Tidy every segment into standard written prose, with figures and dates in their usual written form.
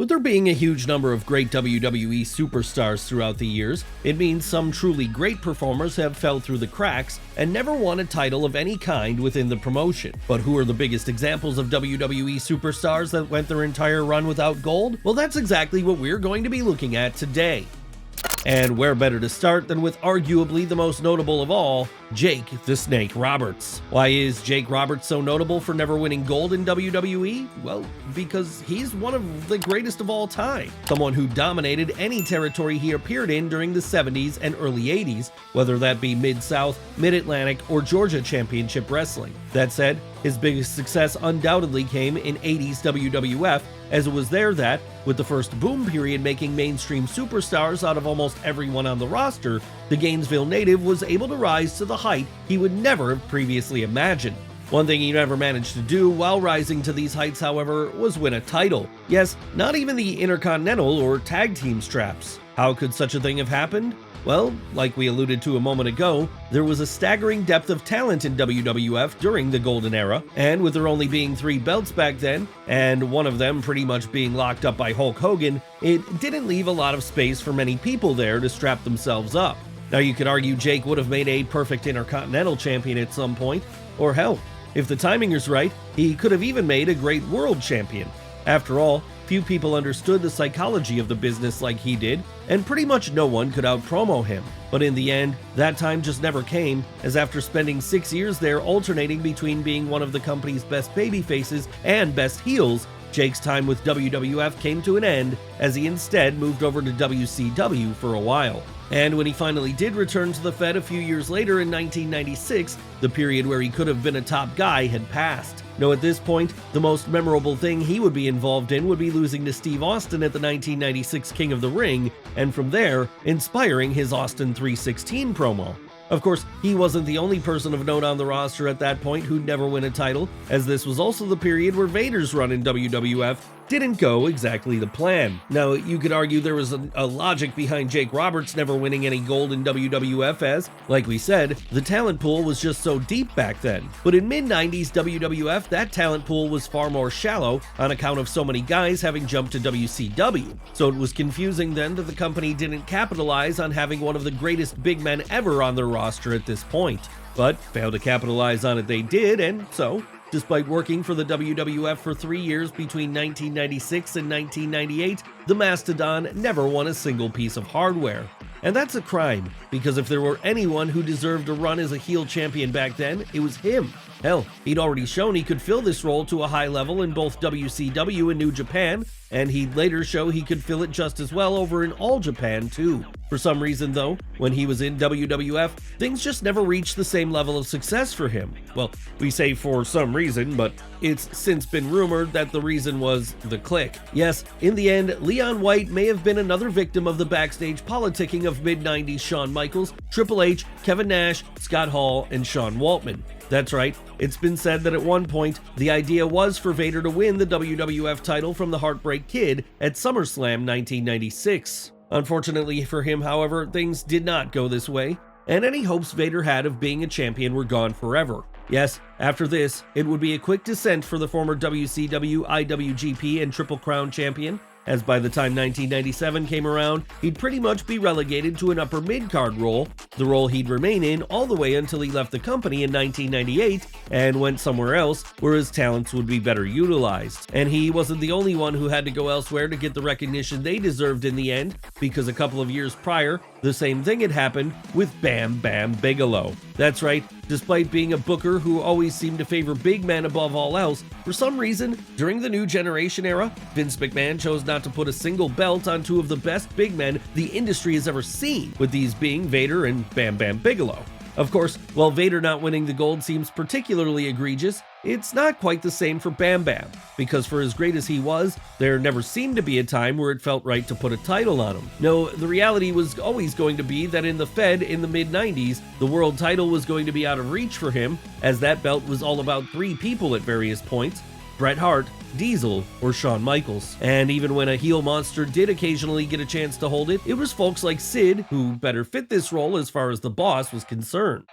With there being a huge number of great WWE superstars throughout the years, it means some truly great performers have fell through the cracks and never won a title of any kind within the promotion. But who are the biggest examples of WWE superstars that went their entire run without gold? Well, that's exactly what we're going to be looking at today. And where better to start than with arguably the most notable of all, Jake the Snake Roberts. Why is Jake Roberts so notable for never winning gold in WWE? Well, because he's one of the greatest of all time. Someone who dominated any territory he appeared in during the 70s and early 80s, whether that be Mid-South, Mid-Atlantic, or Georgia Championship Wrestling. That said, his biggest success undoubtedly came in 80s WWF, as it was there that, with the first boom period making mainstream superstars out of almost everyone on the roster, the Gainesville native was able to rise to the height he would never have previously imagined. One thing he never managed to do while rising to these heights, however, was win a title. Yes, not even the Intercontinental or Tag Team straps. How could such a thing have happened? Well, like we alluded to a moment ago, there was a staggering depth of talent in WWF during the Golden Era, and with there only being 3 belts back then, and one of them pretty much being locked up by Hulk Hogan, it didn't leave a lot of space for many people there to strap themselves up. Now you could argue Jake would have made a perfect Intercontinental Champion at some point, or hell, if the timing is right, he could have even made a great World Champion. After all, few people understood the psychology of the business like he did, and pretty much no one could out-promo him. But in the end, that time just never came, as after spending 6 years there alternating between being one of the company's best babyfaces and best heels, Jake's time with WWF came to an end, as he instead moved over to WCW for a while. And when he finally did return to the Fed a few years later in 1996, the period where he could have been a top guy had passed. Now at this point, the most memorable thing he would be involved in would be losing to Steve Austin at the 1996 King of the Ring, and from there, inspiring his Austin 316 promo. Of course, he wasn't the only person of note on the roster at that point who'd never win a title, as this was also the period where Vader's run in WWF didn't go exactly the plan. Now, you could argue there was a logic behind Jake Roberts never winning any gold in WWF as, like we said, the talent pool was just so deep back then. But in mid-90s WWF, that talent pool was far more shallow on account of so many guys having jumped to WCW. So it was confusing then that the company didn't capitalize on having one of the greatest big men ever on their roster at this point. But failed to capitalize on it they did, and so, despite working for the WWF for 3 years between 1996 and 1998, the Mastodon never won a single piece of hardware. And that's a crime, because if there were anyone who deserved a run as a heel champion back then, it was him. Hell, he'd already shown he could fill this role to a high level in both WCW and New Japan, and he'd later show he could fill it just as well over in All Japan too. For some reason though, when he was in WWF, things just never reached the same level of success for him. Well, we say for some reason, but it's since been rumored that the reason was the Clique. Yes, in the end, Leon White may have been another victim of the backstage politicking of mid-90s Shawn Michaels, Triple H, Kevin Nash, Scott Hall, and Sean Waltman. That's right, it's been said that at one point, the idea was for Vader to win the WWF title from the Heartbreak Kid at SummerSlam 1996. Unfortunately for him, however, things did not go this way, and any hopes Vader had of being a champion were gone forever. Yes, after this, it would be a quick descent for the former WCW, IWGP, and Triple Crown champion, as by the time 1997 came around, he'd pretty much be relegated to an upper mid-card role, the role he'd remain in all the way until he left the company in 1998 and went somewhere else where his talents would be better utilized. And he wasn't the only one who had to go elsewhere to get the recognition they deserved in the end, because a couple of years prior, the same thing had happened with Bam Bigelow. That's right, despite being a booker who always seemed to favor big men above all else, for some reason, during the New Generation era, Vince McMahon chose not to put a single belt on 2 of the best big men the industry has ever seen, with these being Vader and Bam Bigelow. Of course, while Vader not winning the gold seems particularly egregious, it's not quite the same for Bam Bam, because for as great as he was, there never seemed to be a time where it felt right to put a title on him. No, the reality was always going to be that in the Fed in the mid-90s, the world title was going to be out of reach for him, as that belt was all about 3 people at various points: Bret Hart, Diesel, or Shawn Michaels. And even when a heel monster did occasionally get a chance to hold it, it was folks like Sid who better fit this role as far as the boss was concerned.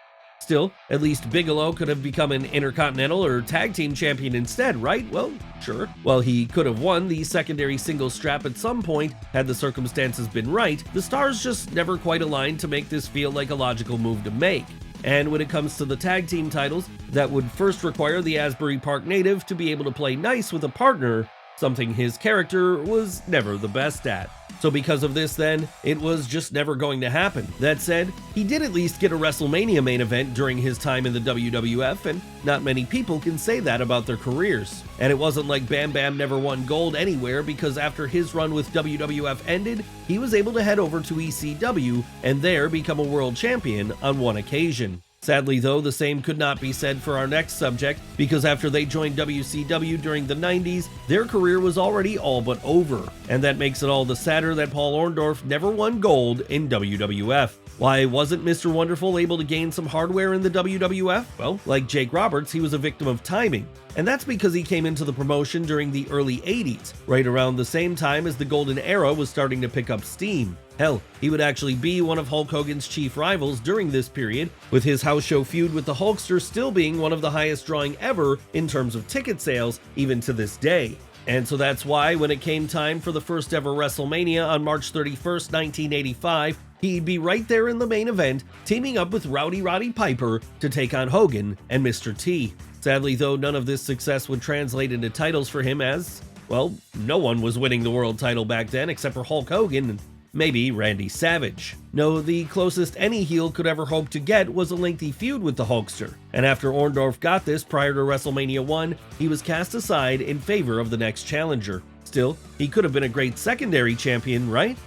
Still, at least Bigelow could have become an Intercontinental or Tag Team Champion instead, right? Well, sure. While he could have won the secondary singles strap at some point had the circumstances been right, the stars just never quite aligned to make this feel like a logical move to make. And when it comes to the tag team titles, that would first require the Asbury Park native to be able to play nice with a partner, something his character was never the best at. So because of this then, it was just never going to happen. That said, he did at least get a WrestleMania main event during his time in the WWF, and not many people can say that about their careers. And it wasn't like Bam Bam never won gold anywhere, because after his run with WWF ended, he was able to head over to ECW and there become a world champion on one occasion. Sadly though, the same could not be said for our next subject, because after they joined WCW during the 90s, their career was already all but over. And that makes it all the sadder that Paul Orndorff never won gold in WWF. Why wasn't Mr. Wonderful able to gain some hardware in the WWF? Well, like Jake Roberts, he was a victim of timing. And that's because he came into the promotion during the early 80s, right around the same time as the Golden Era was starting to pick up steam. Hell, he would actually be one of Hulk Hogan's chief rivals during this period, with his house show feud with the Hulkster still being one of the highest drawing ever in terms of ticket sales, even to this day. And so that's why when it came time for the first ever WrestleMania on March 31st, 1985, he'd be right there in the main event, teaming up with Rowdy Roddy Piper to take on Hogan and Mr. T. Sadly though, none of this success would translate into titles for him as, well, no one was winning the world title back then except for Hulk Hogan and maybe Randy Savage. No, the closest any heel could ever hope to get was a lengthy feud with the Hulkster, and after Orndorff got this prior to WrestleMania 1, he was cast aside in favor of the next challenger. Still, he could have been a great secondary champion, right?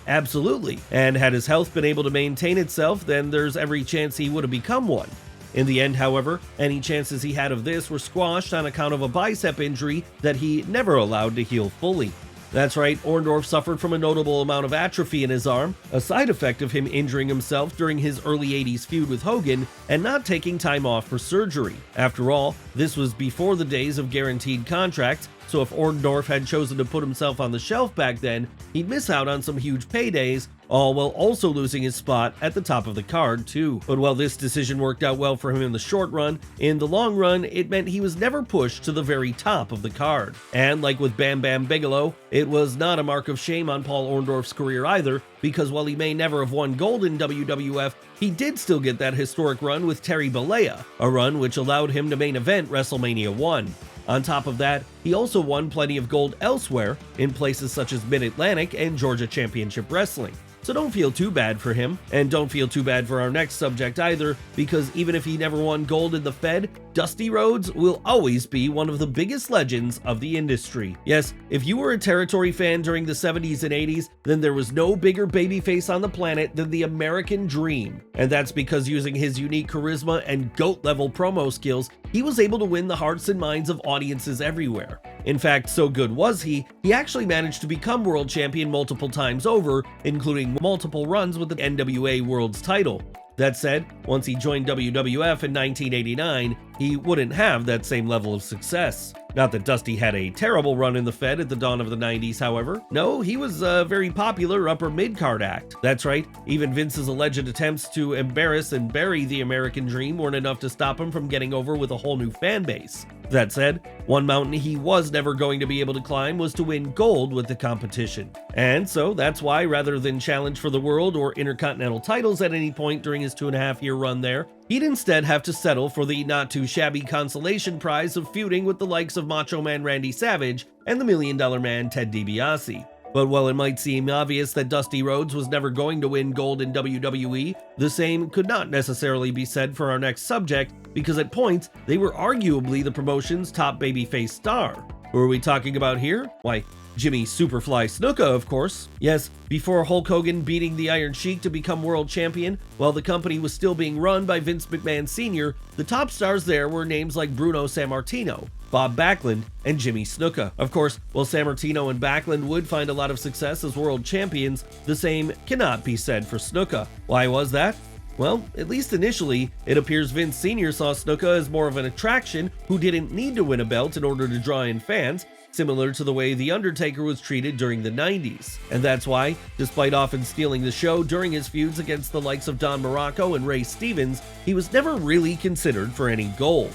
Absolutely, and had his health been able to maintain itself, then there's every chance he would have become one. In the end, however, any chances he had of this were squashed on account of a bicep injury that he never allowed to heal fully. That's right, Orndorff suffered from a notable amount of atrophy in his arm, a side effect of him injuring himself during his early 80s feud with Hogan and not taking time off for surgery. After all, this was before the days of guaranteed contracts, so if Orndorff had chosen to put himself on the shelf back then, he'd miss out on some huge paydays, all while also losing his spot at the top of the card too. But while this decision worked out well for him in the short run, in the long run it meant he was never pushed to the very top of the card. And like with Bam Bam Bigelow, it was not a mark of shame on Paul Orndorff's career either, because while he may never have won gold in WWF, he did still get that historic run with Terry Bollea, a run which allowed him to main event WrestleMania 1. On top of that, he also won plenty of gold elsewhere, in places such as Mid-Atlantic and Georgia Championship Wrestling. So don't feel too bad for him, and don't feel too bad for our next subject either, because even if he never won gold in the Fed, Dusty Rhodes will always be one of the biggest legends of the industry. Yes, if you were a territory fan during the 70s and 80s, then there was no bigger babyface on the planet than the American Dream. And that's because using his unique charisma and GOAT-level promo skills, he was able to win the hearts and minds of audiences everywhere. In fact, so good was he actually managed to become world champion multiple times over, including multiple runs with the NWA World's title. That said, once he joined WWF in 1989, he wouldn't have that same level of success. Not that Dusty had a terrible run in the Fed at the dawn of the 90s, however. No, he was a very popular upper mid-card act. That's right, even Vince's alleged attempts to embarrass and bury the American Dream weren't enough to stop him from getting over with a whole new fan base. That said, one mountain he was never going to be able to climb was to win gold with the competition. And so that's why, rather than challenge for the world or intercontinental titles at any point during his 2.5-year run there, he'd instead have to settle for the not-too-shabby consolation prize of feuding with the likes of Macho Man Randy Savage and the $1 Million Man Ted DiBiase. But while it might seem obvious that Dusty Rhodes was never going to win gold in WWE, the same could not necessarily be said for our next subject, because at points, they were arguably the promotion's top babyface star. Who are we talking about here? Why, Jimmy Superfly Snuka, of course. Yes, before Hulk Hogan beating the Iron Sheik to become world champion, while the company was still being run by Vince McMahon Sr., the top stars there were names like Bruno Sammartino, Bob Backlund, and Jimmy Snuka. Of course, while Sammartino and Backlund would find a lot of success as world champions, the same cannot be said for Snuka. Why was that? Well, at least initially, it appears Vince Sr. saw Snuka as more of an attraction who didn't need to win a belt in order to draw in fans, similar to the way The Undertaker was treated during the 90s. And that's why, despite often stealing the show during his feuds against the likes of Don Morocco and Ray Stevens, he was never really considered for any gold.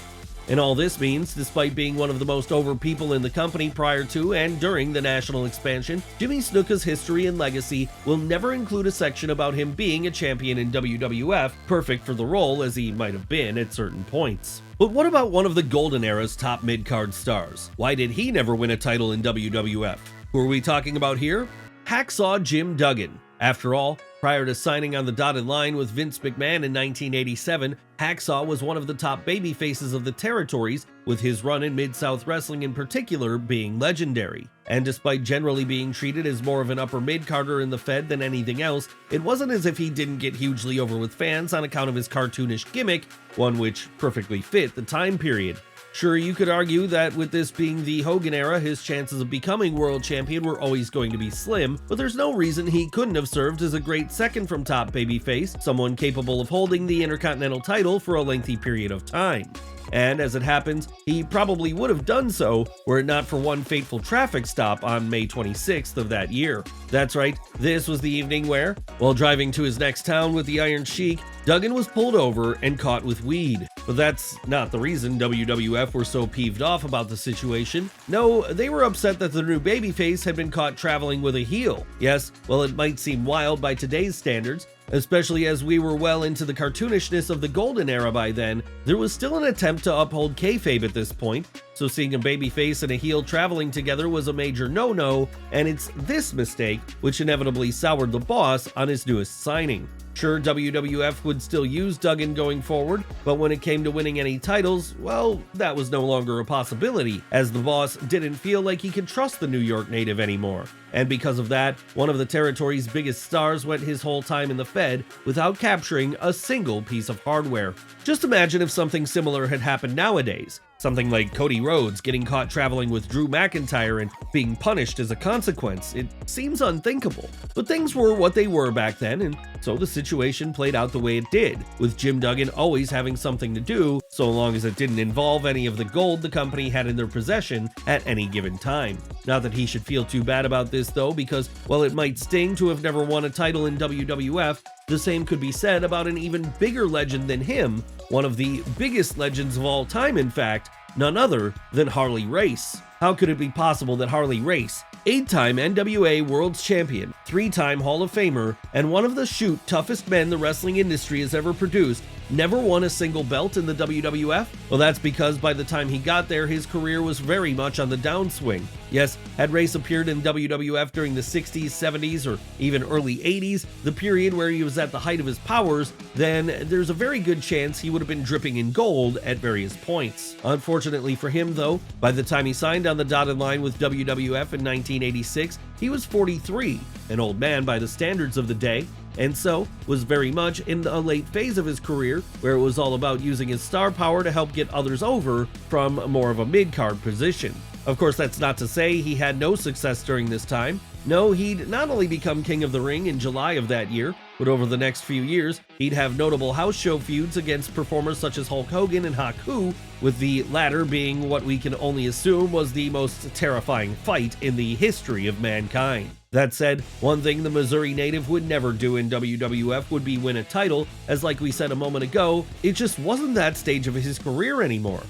And all this means, despite being one of the most over people in the company prior to and during the national expansion, Jimmy Snuka's history and legacy will never include a section about him being a champion in WWF, perfect for the role as he might have been at certain points. But what about one of the Golden Era's top mid-card stars? Why did he never win a title in WWF? Who are we talking about here? Hacksaw Jim Duggan. After all, prior to signing on the dotted line with Vince McMahon in 1987, Hacksaw was one of the top babyfaces of the territories, with his run in Mid-South Wrestling in particular being legendary. And despite generally being treated as more of an upper mid-carder in the Fed than anything else, it wasn't as if he didn't get hugely over with fans on account of his cartoonish gimmick, one which perfectly fit the time period. Sure, you could argue that with this being the Hogan era, his chances of becoming world champion were always going to be slim, but there's no reason he couldn't have served as a great second from top babyface, someone capable of holding the Intercontinental title for a lengthy period of time. And as it happens, he probably would have done so were it not for one fateful traffic stop on May 26th of that year. That's right, this was the evening where, while driving to his next town with the Iron Sheik, Duggan was pulled over and caught with weed. But that's not the reason WWF were so peeved off about the situation. No, they were upset that the new babyface had been caught traveling with a heel. Yes, well, it might seem wild by today's standards, especially as we were well into the cartoonishness of the Golden Era by then, there was still an attempt to uphold kayfabe at this point, so seeing a babyface and a heel traveling together was a major no-no, and it's this mistake which inevitably soured the boss on his newest signing. Sure, WWF would still use Duggan going forward, but when it came to winning any titles, well, that was no longer a possibility, as the boss didn't feel like he could trust the New York native anymore. And because of that, one of the territory's biggest stars went his whole time in the Fed without capturing a single piece of hardware. Just imagine if something similar had happened nowadays. Something like Cody Rhodes getting caught traveling with Drew McIntyre and being punished as a consequence. It seems unthinkable. But things were what they were back then, and so the situation played out the way it did, with Jim Duggan always having something to do, so long as it didn't involve any of the gold the company had in their possession at any given time. Not that he should feel too bad about this though, because while it might sting to have never won a title in WWF, the same could be said about an even bigger legend than him, one of the biggest legends of all time in fact, none other than Harley Race. How could it be possible that Harley Race, 8-time NWA World's Champion, 3-time Hall of Famer, and one of the toughest men the wrestling industry has ever produced, never won a single belt in the WWF? Well, that's because by the time he got there, his career was very much on the downswing. Yes, had Race appeared in WWF during the 60s, 70s, or even early 80s, the period where he was at the height of his powers, then there's a very good chance he would have been dripping in gold at various points. Unfortunately for him, though, by the time he signed on the dotted line with WWF in 1986, he was 43, an old man by the standards of the day, and so was very much in a late phase of his career where it was all about using his star power to help get others over from more of a mid-card position. Of course, that's not to say he had no success during this time. No, he'd not only become King of the Ring in July of that year, but over the next few years, he'd have notable house show feuds against performers such as Hulk Hogan and Haku, with the latter being what we can only assume was the most terrifying fight in the history of mankind. That said, one thing the Missouri native would never do in WWF would be win a title, as like we said a moment ago, it just wasn't that stage of his career anymore.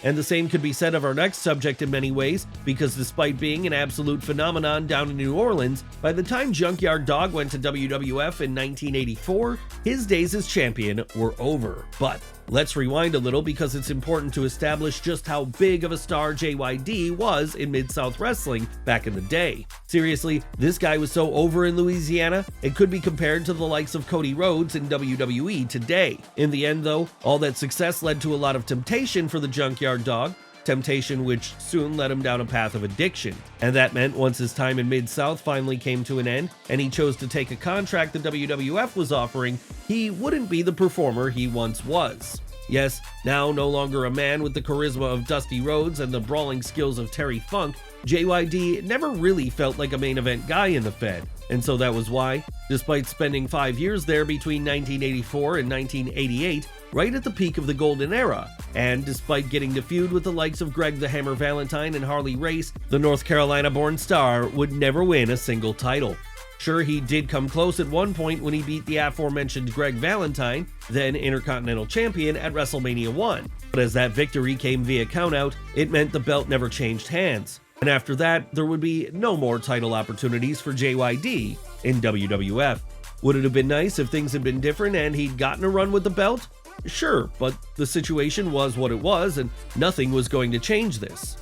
And the same could be said of our next subject in many ways, because despite being an absolute phenomenon down in New Orleans, by the time Junkyard Dog went to WWF in 1984, his days as champion were over. But let's rewind a little because it's important to establish just how big of a star JYD was in Mid-South Wrestling back in the day. Seriously, this guy was so over in Louisiana, it could be compared to the likes of Cody Rhodes in WWE today. In the end though, all that success led to a lot of temptation for the Junkyard Dog, temptation which soon led him down a path of addiction. And that meant once his time in Mid-South finally came to an end, and he chose to take a contract the WWF was offering, he wouldn't be the performer he once was. Yes, now no longer a man with the charisma of Dusty Rhodes and the brawling skills of Terry Funk, JYD never really felt like a main event guy in the Fed, and so that was why, despite spending 5 years there between 1984 and 1988, right at the peak of the Golden Era, and despite getting to feud with the likes of Greg the Hammer Valentine and Harley Race, the North Carolina-born star would never win a single title. Sure, he did come close at one point when he beat the aforementioned Greg Valentine, then Intercontinental Champion, at WrestleMania 1, but as that victory came via countout, it meant the belt never changed hands. And after that, there would be no more title opportunities for JYD in WWF. Would it have been nice if things had been different and he'd gotten a run with the belt? Sure, but the situation was what it was, and nothing was going to change this.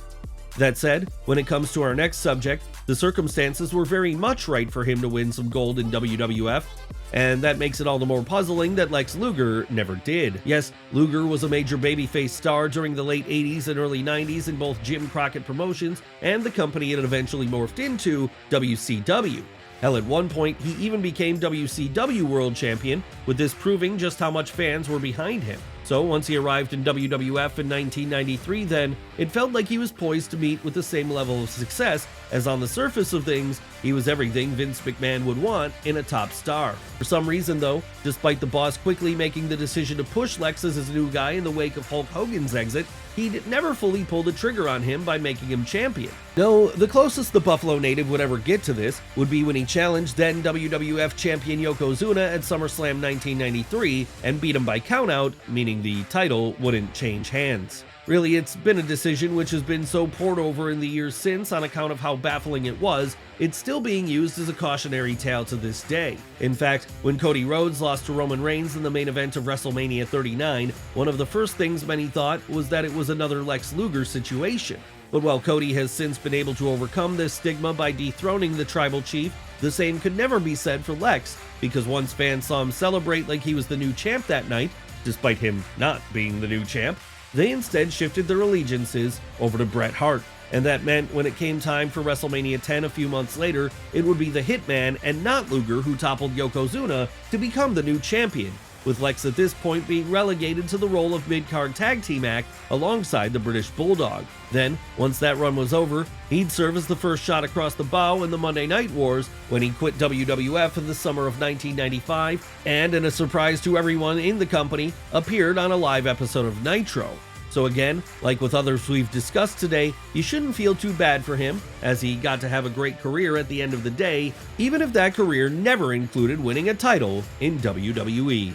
That said, when it comes to our next subject, the circumstances were very much right for him to win some gold in WWF, and that makes it all the more puzzling that Lex Luger never did. Yes, Luger was a major babyface star during the late 80s and early 90s in both Jim Crockett Promotions and the company it eventually morphed into, WCW. Hell, at one point, he even became WCW World Champion, with this proving just how much fans were behind him. So once he arrived in WWF in 1993, then, it felt like he was poised to meet with the same level of success, as on the surface of things, he was everything Vince McMahon would want in a top star. For some reason though, despite the boss quickly making the decision to push Lex as his new guy in the wake of Hulk Hogan's exit, he'd never fully pulled the trigger on him by making him champion. No, the closest the Buffalo native would ever get to this would be when he challenged then WWF champion Yokozuna at SummerSlam 1993 and beat him by countout, meaning the title wouldn't change hands. Really, it's been a decision which has been so poured over in the years since on account of how baffling it was, it's still being used as a cautionary tale to this day. In fact, when Cody Rhodes lost to Roman Reigns in the main event of WrestleMania 39, one of the first things many thought was that it was another Lex Luger situation. But while Cody has since been able to overcome this stigma by dethroning the tribal chief, the same could never be said for Lex, because once fans saw him celebrate like he was the new champ that night, despite him not being the new champ, they instead shifted their allegiances over to Bret Hart. And that meant when it came time for WrestleMania 10 a few months later, it would be the Hitman and not Luger who toppled Yokozuna to become the new champion, with Lex at this point being relegated to the role of mid-card tag team act alongside the British Bulldog. Then, once that run was over, he'd serve as the first shot across the bow in the Monday Night Wars when he quit WWF in the summer of 1995, and in a surprise to everyone in the company, appeared on a live episode of Nitro. So again, like with others we've discussed today, you shouldn't feel too bad for him, as he got to have a great career at the end of the day, even if that career never included winning a title in WWE.